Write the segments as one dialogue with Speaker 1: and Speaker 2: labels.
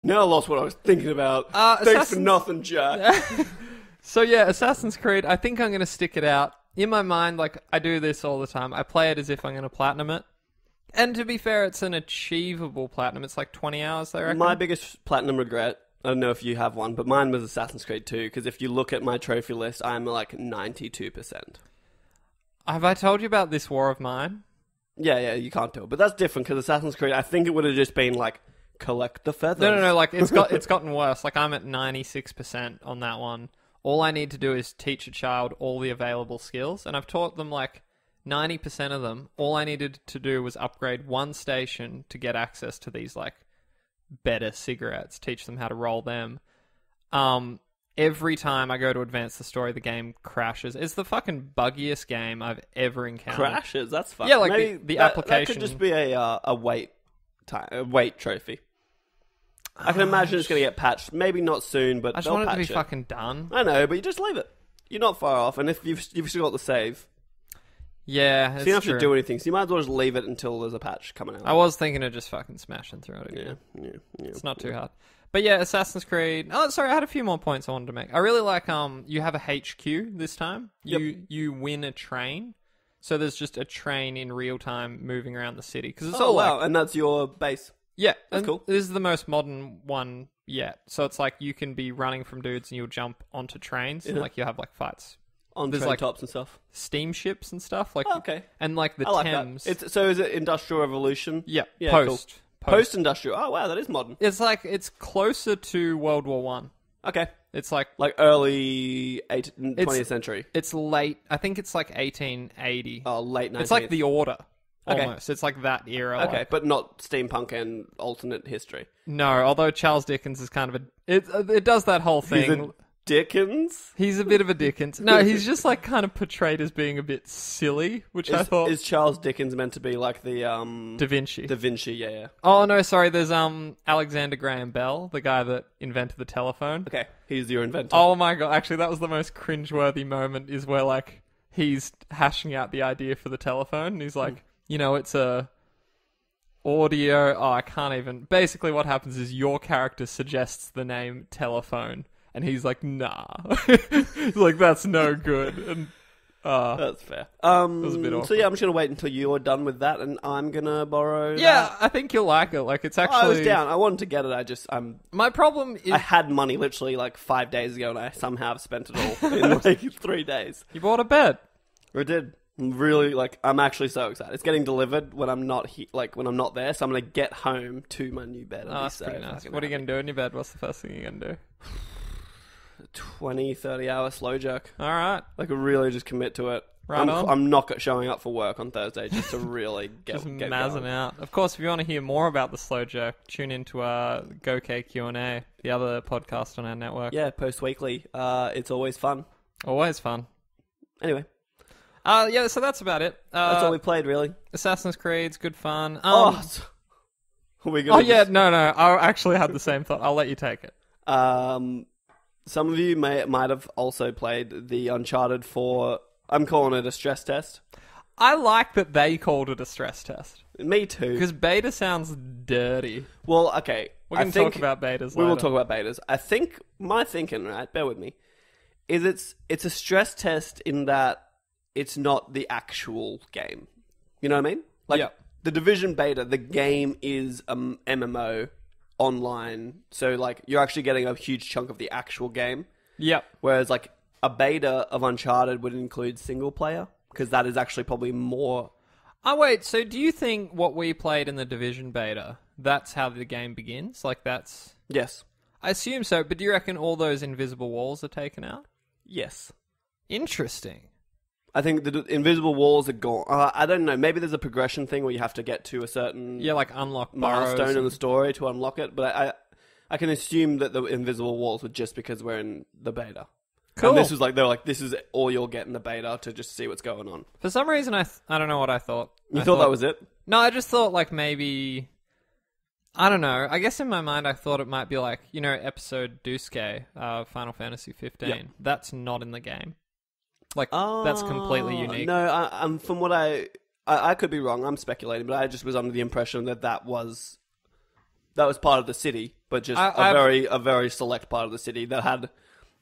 Speaker 1: Now I lost what I was thinking about. Thanks for nothing, Jack.
Speaker 2: So yeah, Assassin's Creed, I think I'm going to stick it out. In my mind, like, I do this all the time. I play it as if I'm going to platinum it. And to be fair, it's an achievable platinum. It's like 20 hours, I reckon.
Speaker 1: My biggest platinum regret, I don't know if you have one, but mine was Assassin's Creed 2, because if you look at my trophy list, I'm like 92%.
Speaker 2: Have I told you about this war of mine?
Speaker 1: Yeah, you can't do it. But that's different, because Assassin's Creed, I think it would have just been like, collect the feathers.
Speaker 2: No, like, it's gotten worse. Like, I'm at 96% on that one. All I need to do is teach a child all the available skills, and I've taught them, like, 90% of them. All I needed to do was upgrade one station to get access to these, like, better cigarettes, teach them how to roll them. Every time I go to advance the story, the game crashes. It's the fucking buggiest game I've ever encountered.
Speaker 1: Crashes? That's fun.
Speaker 2: Yeah, like, the application...
Speaker 1: That could just be a weight trophy. I can imagine it's going to get patched. Maybe not soon, but
Speaker 2: I just
Speaker 1: they'll
Speaker 2: want it
Speaker 1: patch
Speaker 2: to be fucking done.
Speaker 1: I know, but you just leave it. You're not far off, and if you've still got the save,
Speaker 2: yeah,
Speaker 1: so you don't have to do anything. So you might as well just leave it until there's a patch coming out.
Speaker 2: I was thinking of just fucking smashing through it again.
Speaker 1: Yeah.
Speaker 2: It's not too hard. But yeah, Assassin's Creed. Oh, sorry, I had a few more points I wanted to make. I really like you have a HQ this time. You win a train. So there's just a train in real time moving around the city because it's
Speaker 1: and that's your base.
Speaker 2: Yeah,
Speaker 1: that's cool.
Speaker 2: This is the most modern one yet. So it's like you can be running from dudes and you'll jump onto trains and like you have like fights.
Speaker 1: There's
Speaker 2: like
Speaker 1: tops and stuff.
Speaker 2: Steamships and stuff. Like
Speaker 1: okay.
Speaker 2: And like the Thames.
Speaker 1: So is it Industrial Revolution?
Speaker 2: Yeah,
Speaker 1: Post. Cool. Post-industrial. Oh wow, that is modern.
Speaker 2: It's closer to World War One.
Speaker 1: Okay.
Speaker 2: It's like
Speaker 1: early 20th century.
Speaker 2: It's late. I think it's like 1880.
Speaker 1: Oh, late 19th.
Speaker 2: It's like the Order.
Speaker 1: Okay.
Speaker 2: Almost. It's like that era.
Speaker 1: Okay, but not steampunk and alternate history.
Speaker 2: No, although Charles Dickens is kind of it does that whole thing.
Speaker 1: He's a Dickens?
Speaker 2: He's a bit of a Dickens. No, he's just like kind of portrayed as being a bit silly, which I thought...
Speaker 1: Is Charles Dickens meant to be like the...
Speaker 2: Da Vinci.
Speaker 1: Da Vinci, yeah.
Speaker 2: Oh, no, sorry, there's Alexander Graham Bell, the guy that invented the telephone.
Speaker 1: Okay, he's your inventor.
Speaker 2: Oh my god, actually that was the most cringeworthy moment, is where like he's hashing out the idea for the telephone, and he's like... it's a audio... Oh, I can't even... Basically what happens is your character suggests the name telephone, and he's like, nah. He's like, that's no good. And
Speaker 1: that's fair.
Speaker 2: It was a bit awkward.
Speaker 1: So yeah, I'm just going to wait until you're done with that, and I'm going to borrow
Speaker 2: that. I think you'll like it. Like, it's actually...
Speaker 1: I was down. I wanted to get it.
Speaker 2: My problem is...
Speaker 1: I had money literally like 5 days ago, and I somehow have spent it all in like 3 days.
Speaker 2: You bought a bed.
Speaker 1: I did. Really, I'm actually so excited. It's getting delivered when I'm not when I'm not there, so I'm going to get home to my new bed.
Speaker 2: That's pretty nice. What are you going to do in your bed? What's the first thing you're going to do?
Speaker 1: 20, 30 hour slow jerk.
Speaker 2: All right.
Speaker 1: Really just commit to it.
Speaker 2: Right on.
Speaker 1: I'm not showing up for work on Thursday just to really get
Speaker 2: mazzing
Speaker 1: going.
Speaker 2: out. Of course, if you want to hear more about the slow jerk, tune into our GoK Q&A, the other podcast on our network.
Speaker 1: Yeah, post-weekly. It's always fun.
Speaker 2: Always fun.
Speaker 1: Anyway.
Speaker 2: So that's about it.
Speaker 1: That's all we played, really.
Speaker 2: Assassin's Creed's good fun.
Speaker 1: No.
Speaker 2: I actually had the same thought. I'll let you take it.
Speaker 1: Some of you might have also played the Uncharted 4. I'm calling it a stress test.
Speaker 2: I like that they called it a stress test.
Speaker 1: Me too.
Speaker 2: Because beta sounds dirty.
Speaker 1: Well, okay.
Speaker 2: We can talk about betas later.
Speaker 1: We will talk about betas. I think my thinking, right, bear with me, is it's a stress test in that it's not the actual game. You know what I mean? The Division beta, the game is MMO online. So, you're actually getting a huge chunk of the actual game.
Speaker 2: Yep.
Speaker 1: Whereas, a beta of Uncharted would include single player, because that is actually probably more...
Speaker 2: Oh, wait, so do you think what we played in the Division beta, that's how the game begins? That's...
Speaker 1: Yes.
Speaker 2: I assume so, but do you reckon all those invisible walls are taken out?
Speaker 1: Yes.
Speaker 2: Interesting.
Speaker 1: I think the invisible walls are gone. I don't know. Maybe there's a progression thing where you have to get to a certain
Speaker 2: unlock
Speaker 1: milestone in the story to unlock it. But I can assume that the invisible walls were just because we're in the beta.
Speaker 2: Cool.
Speaker 1: And this was they were like, this is all you'll get in the beta to just see what's going on.
Speaker 2: For some reason, I don't know what I thought.
Speaker 1: You thought that was it?
Speaker 2: No, I just thought maybe... I don't know. I guess in my mind, I thought it might be episode Duske, Final Fantasy 15. Yep. That's not in the game. That's completely unique.
Speaker 1: No, from what I could be wrong. I'm speculating, but I just was under the impression that was that was part of the city, but just a very select part of the city that had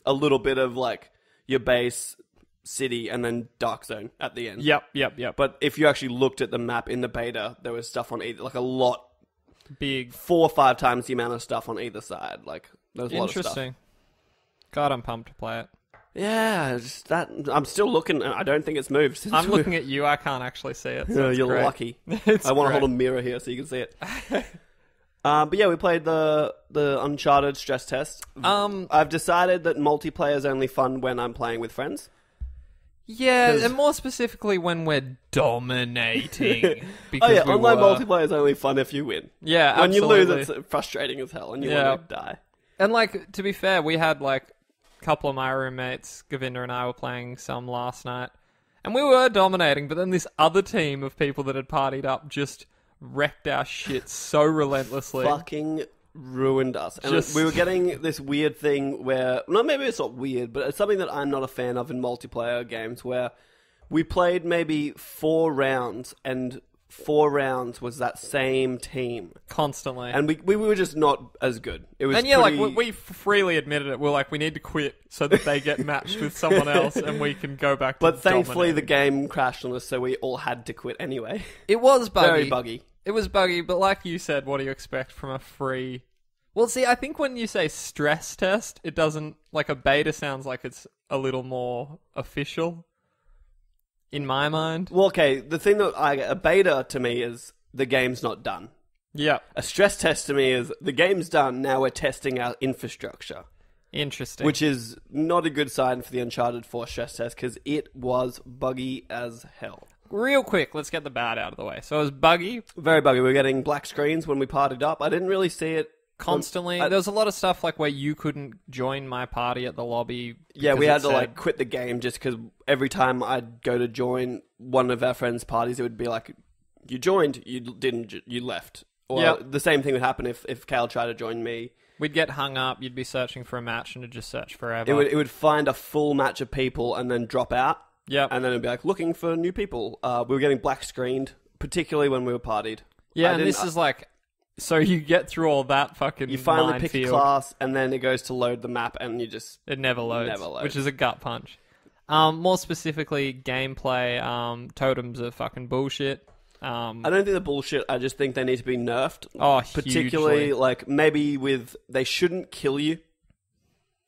Speaker 1: a little bit of like your base city and then dark zone at the end.
Speaker 2: Yep.
Speaker 1: But if you actually looked at the map in the beta, there was stuff on either, like a lot,
Speaker 2: big
Speaker 1: 4 or 5 times the amount of stuff on either side. Like there was a lot of stuff.
Speaker 2: Interesting. God, I'm pumped to play it.
Speaker 1: Yeah, just that. I'm still looking. I don't think it's moved. Since
Speaker 2: I'm looking at you. I can't actually see it. So
Speaker 1: you're
Speaker 2: great.
Speaker 1: lucky.
Speaker 2: I
Speaker 1: want to hold a mirror here so you can see it. But yeah, we played the Uncharted stress test. I've decided that multiplayer is only fun when I'm playing with friends.
Speaker 2: Yeah, and more specifically when we're dominating.
Speaker 1: Because online multiplayer is only fun if you win.
Speaker 2: Yeah,
Speaker 1: when
Speaker 2: absolutely.
Speaker 1: you lose, it's frustrating as hell, and you want to die.
Speaker 2: And like, to be fair, we had like a couple of my roommates, Govinda and I, were playing some last night, and we were dominating. But then this other team of people that had partied up just wrecked our shit so relentlessly.
Speaker 1: Fucking ruined us. And we were getting this weird thing where, no, maybe it's not weird, but it's something that I'm not a fan of in multiplayer games, where we played maybe 4 rounds, and 4 rounds was that same team
Speaker 2: constantly,
Speaker 1: and we were just not as good. It was,
Speaker 2: and yeah, like we freely admitted it. We're like, we need to quit so that they get matched with someone else, and we can go back.
Speaker 1: But thankfully, the game crashed on us, so we all had to quit anyway.
Speaker 2: It was buggy.
Speaker 1: Very buggy.
Speaker 2: It was buggy, but like you said, what do you expect from a free? Well, see, I think when you say stress test, it doesn't, like, a beta sounds like it's a little more official, in my mind.
Speaker 1: Well, okay, the thing that a beta to me is the game's not done.
Speaker 2: Yeah.
Speaker 1: A stress test to me is the game's done, now we're testing our infrastructure.
Speaker 2: Interesting.
Speaker 1: Which is not a good sign for the Uncharted 4 stress test, because it was buggy as hell.
Speaker 2: Real quick, let's get the bad out of the way. So it was buggy.
Speaker 1: Very buggy. We were getting black screens when we partied up. I didn't really see it
Speaker 2: constantly. There was a lot of stuff like where you couldn't join my party at the lobby.
Speaker 1: Yeah, we had to like quit the game just because every time I'd go to join one of our friends' parties, it would be like, you joined, you didn't, you left. Or the same thing would happen if Khayl tried to join me. We'd
Speaker 2: get hung up, you'd be searching for a match, and it'd just search forever.
Speaker 1: It would find a full match of people and then drop out.
Speaker 2: Yeah,
Speaker 1: and then it'd be like, looking for new people. We were getting black screened, particularly when we were partied.
Speaker 2: Yeah, and this is like, so you get through all that fucking
Speaker 1: You finally pick a class, and then it goes to load the map, and you just...
Speaker 2: It never loads. Which is a gut punch. More specifically, gameplay, totems are fucking bullshit.
Speaker 1: I don't think they're bullshit, I just think they need to be nerfed.
Speaker 2: Oh,
Speaker 1: particularly,
Speaker 2: hugely.
Speaker 1: like, maybe with... They shouldn't kill you.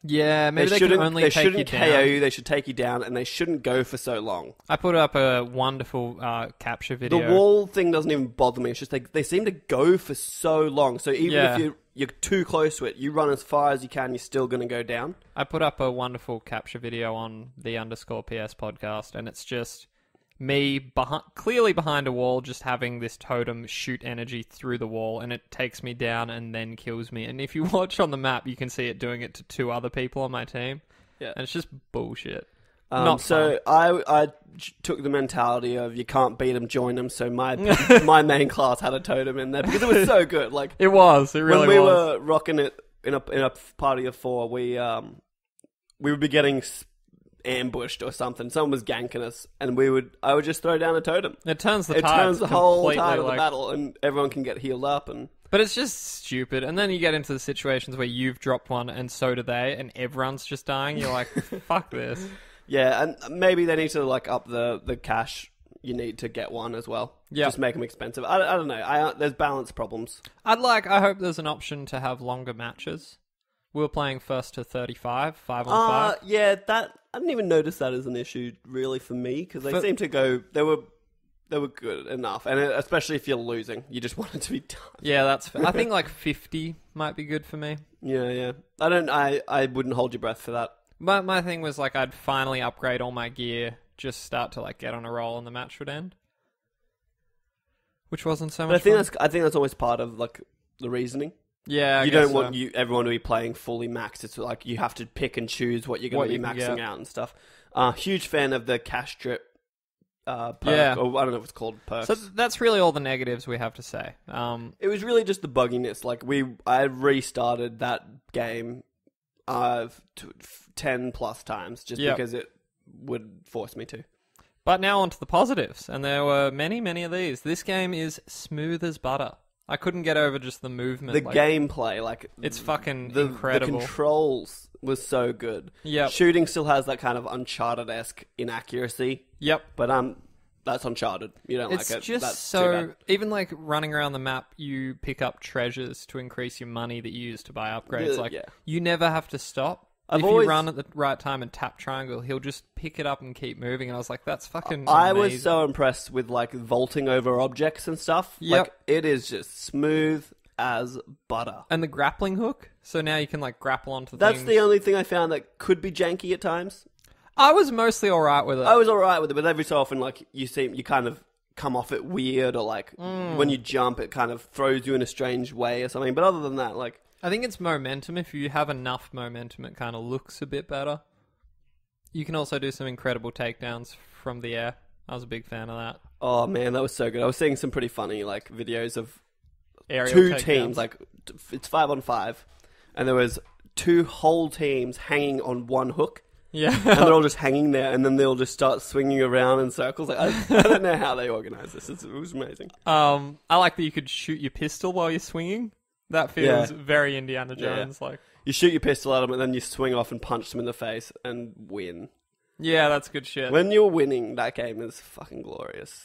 Speaker 2: Yeah, maybe they can only take you down.
Speaker 1: They shouldn't KO you, they should take you down, and they shouldn't go for so long.
Speaker 2: I put up a wonderful capture video.
Speaker 1: The wall thing doesn't even bother me. It's just they seem to go for so long. So even if you're too close to it, you run as far as you can, you're still going to go down.
Speaker 2: I put up a wonderful capture video on the _PS podcast, and it's just me clearly behind a wall, just having this totem shoot energy through the wall, and it takes me down and then kills me. And if you watch on the map, you can see it doing it to 2 other people on my team.
Speaker 1: Yeah,
Speaker 2: and it's just bullshit.
Speaker 1: Not so fun. I took the mentality of you can't beat them, join them. So my main class had a totem in there because it was so good. Like
Speaker 2: it really was.
Speaker 1: When we were rocking it in a party of 4, we would be getting ambushed or something. Someone was ganking us, and I would just throw down a totem.
Speaker 2: It turns the
Speaker 1: whole tide of the battle, and everyone can get healed up.
Speaker 2: But it's just stupid. And then you get into the situations where you've dropped one, and so do they, and everyone's just dying. You're like, fuck this.
Speaker 1: Yeah, and maybe they need to like up the cash you need to get one as well. Yeah, just make them expensive. I don't know. There's balance problems.
Speaker 2: I hope there's an option to have longer matches. We were playing 1st to 35, 5-on-5.
Speaker 1: Yeah, I didn't even notice that as an issue really for me, because they seem to go. They were good enough, and especially if you're losing, you just want it to be done.
Speaker 2: Yeah, that's fair. I think like 50 might be good for me.
Speaker 1: Yeah. I wouldn't hold your breath for that.
Speaker 2: But my thing was like I'd finally upgrade all my gear, just start to like get on a roll, and the match would end, which wasn't so much.
Speaker 1: But I think that's always part of like the reasoning.
Speaker 2: Yeah,
Speaker 1: you don't want everyone to be playing fully maxed. It's like you have to pick and choose what you're going to be maxing out and stuff. Huge fan of the cash drip perk, or I don't know if it's called perks.
Speaker 2: So that's really all the negatives we have to say.
Speaker 1: It was really just the bugginess. Like I restarted that game 10 plus times just because it would force me to.
Speaker 2: But now on to the positives, and there were many, many of these. This game is smooth as butter. I couldn't get over just the movement.
Speaker 1: The gameplay, like...
Speaker 2: It's fucking
Speaker 1: the
Speaker 2: incredible.
Speaker 1: The controls was so good.
Speaker 2: Yep.
Speaker 1: Shooting still has that kind of Uncharted-esque inaccuracy.
Speaker 2: Yep.
Speaker 1: But that's Uncharted. You don't
Speaker 2: It's
Speaker 1: like it.
Speaker 2: just
Speaker 1: That's
Speaker 2: so...
Speaker 1: too bad.
Speaker 2: Even, like, running around the map, you pick up treasures to increase your money that you use to buy upgrades. Like, you never have to stop. If you run at the right time and tap triangle, he'll just pick it up and keep moving. And I was like, that's fucking
Speaker 1: I
Speaker 2: amazing.
Speaker 1: was so impressed with, like, vaulting over objects and stuff.
Speaker 2: Yep.
Speaker 1: Like, it is just smooth as butter.
Speaker 2: And the grappling hook, so now you can, like, grapple onto things.
Speaker 1: That's the only thing I found that could be janky at times.
Speaker 2: I was mostly alright with it.
Speaker 1: I was alright with it, but every so often, like, you kind of come off it weird, or, like, when you jump, it kind of throws you in a strange way or something. But other than that, like...
Speaker 2: I think it's momentum. If you have enough momentum, it kind of looks a bit better. You can also do some incredible takedowns from the air. I was a big fan of that.
Speaker 1: Oh, man, that was so good. I was seeing some pretty funny, like, videos of
Speaker 2: Aerial
Speaker 1: two
Speaker 2: takedowns.
Speaker 1: teams, like, it's 5-on-5, and there was 2 whole teams hanging on one hook.
Speaker 2: Yeah.
Speaker 1: And they're all just hanging there, and then they'll just start swinging around in circles. Like, I don't know how they organise this. It was amazing.
Speaker 2: I like that you could shoot your pistol while you're swinging. That feels very Indiana Jones like.
Speaker 1: You shoot your pistol at them, and then you swing off and punch them in the face and win.
Speaker 2: Yeah, that's good shit.
Speaker 1: When you're winning, that game is fucking glorious.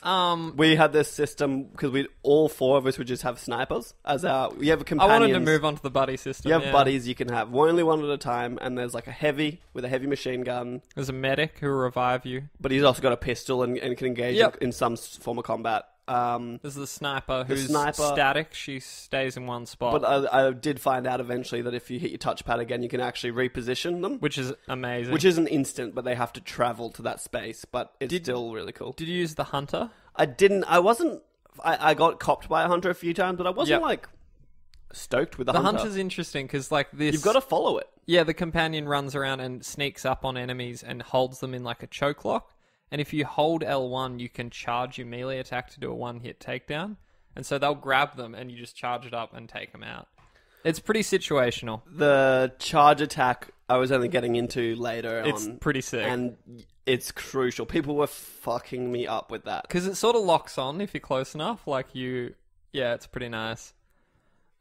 Speaker 1: We had this system because all 4 of us would just have snipers as we have a companions.
Speaker 2: I wanted to move on to the buddy system.
Speaker 1: You have buddies you can have only one at a time, and there's like a heavy with a heavy machine gun.
Speaker 2: There's a medic who will revive you,
Speaker 1: but he's also got a pistol and can engage in some form of combat.
Speaker 2: There's the sniper who's static. She stays in one spot.
Speaker 1: But I did find out eventually that if you hit your touchpad again, you can actually reposition them.
Speaker 2: Which is amazing.
Speaker 1: Which isn't instant, but they have to travel to that space. But it's still really cool.
Speaker 2: Did you use the hunter?
Speaker 1: I didn't. I wasn't... I got copped by a hunter a few times, but I wasn't like stoked with the hunter.
Speaker 2: The hunter's interesting because like this...
Speaker 1: You've got to follow it.
Speaker 2: Yeah, the companion runs around and sneaks up on enemies and holds them in like a choke lock. And if you hold L1, you can charge your melee attack to do a one-hit takedown. And so they'll grab them and you just charge it up and take them out. It's pretty situational.
Speaker 1: The charge attack I was only getting into later on.
Speaker 2: It's pretty sick.
Speaker 1: And it's crucial. People were fucking me up with that.
Speaker 2: Because it sort of locks on if you're close enough. Like you... Yeah, it's pretty nice.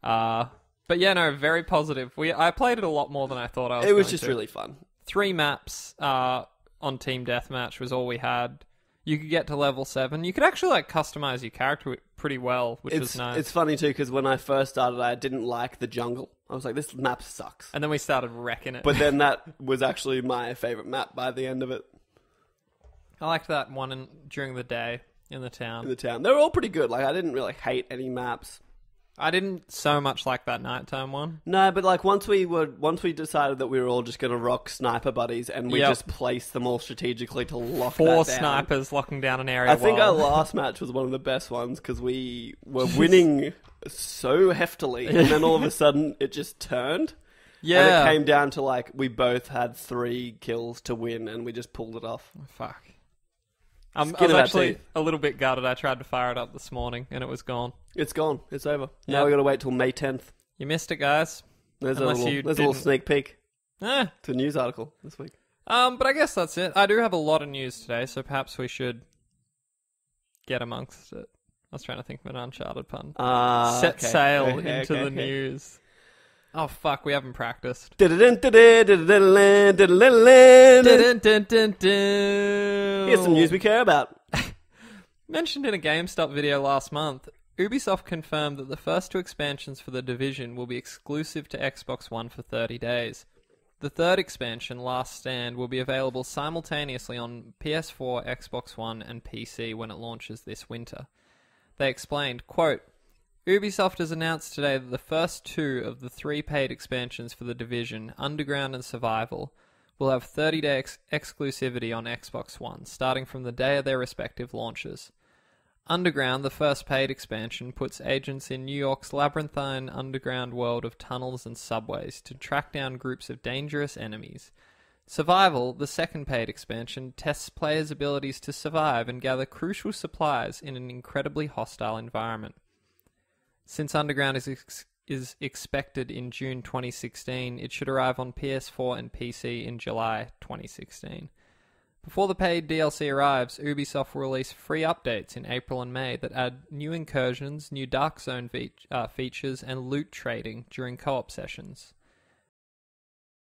Speaker 2: But yeah, no, very positive. I played it a lot more than I thought I was
Speaker 1: It was
Speaker 2: going
Speaker 1: just
Speaker 2: to.
Speaker 1: really fun.
Speaker 2: 3 maps... on Team Deathmatch was all we had. You could get to level 7. You could actually like customize your character pretty well, which was nice.
Speaker 1: It's funny too because when I first started, I didn't like the jungle. I was like, this map sucks.
Speaker 2: And then we started wrecking it.
Speaker 1: But then that was actually my favorite map by the end of it.
Speaker 2: I liked that one during the day in the town.
Speaker 1: They were all pretty good. Like I didn't really hate any maps.
Speaker 2: I didn't so much like that nighttime one.
Speaker 1: No, but like once we decided that we were all just going to rock sniper buddies and we just placed them all strategically to lock
Speaker 2: 4
Speaker 1: that down.
Speaker 2: snipers locking down an area.
Speaker 1: I think our last match was one of the best ones because we were winning so heftily and then all of a sudden it just turned.
Speaker 2: Yeah.
Speaker 1: And it came down to like we both had 3 kills to win and we just pulled it off.
Speaker 2: Oh, fuck. I was actually a little bit gutted. I tried to fire it up this morning and it was gone.
Speaker 1: It's gone. It's over. Now we got to wait till May 10th.
Speaker 2: You missed it, guys.
Speaker 1: There's a little sneak peek to a news article this week.
Speaker 2: But I guess that's it. I do have a lot of news today, so perhaps we should get amongst it. I was trying to think of an Uncharted pun. Set sail into the news. Oh, fuck, we haven't practiced. Here's
Speaker 1: some news we care about.
Speaker 2: Mentioned in a GameStop video last month, Ubisoft confirmed that the first 2 expansions for The Division will be exclusive to Xbox One for 30 days. The third expansion, Last Stand, will be available simultaneously on PS4, Xbox One, and PC when it launches this winter. They explained, quote, Ubisoft has announced today that the first 2 of the 3 paid expansions for The Division, Underground and Survival, will have 30-day exclusivity on Xbox One, starting from the day of their respective launches. Underground, the first paid expansion, puts agents in New York's labyrinthine underground world of tunnels and subways to track down groups of dangerous enemies. Survival, the second paid expansion, tests players' abilities to survive and gather crucial supplies in an incredibly hostile environment. Since Underground is expected in June 2016, it should arrive on PS4 and PC in July 2016. Before the paid DLC arrives, Ubisoft will release free updates in April and May that add new incursions, new Dark Zone features, and loot trading during co-op sessions.